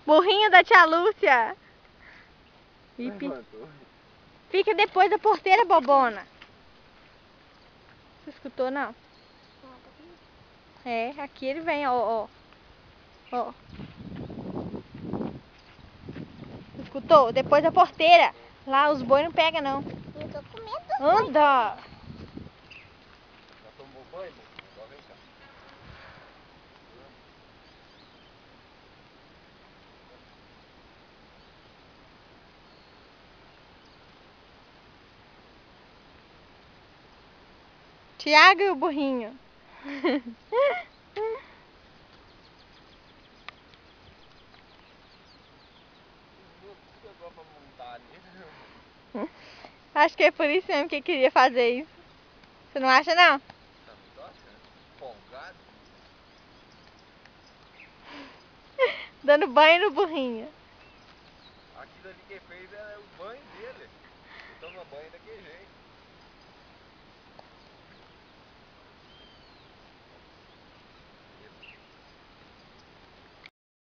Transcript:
Burrinho da tia Lúcia. Fica depois da porteira, bobona. Você escutou, não? É, aqui ele vem, ó. Ó. Escutou? Depois da porteira. Lá os boi não pegam, não. Eu tô com medo. Anda! Já tomou banho? Só vem cá. Tiago e o burrinho. Acho que é por isso mesmo que ele queria fazer isso. Você não acha, não? Tá muito achando. Folgado. Dando banho no burrinho. Aquilo ali que fez é o banho dele.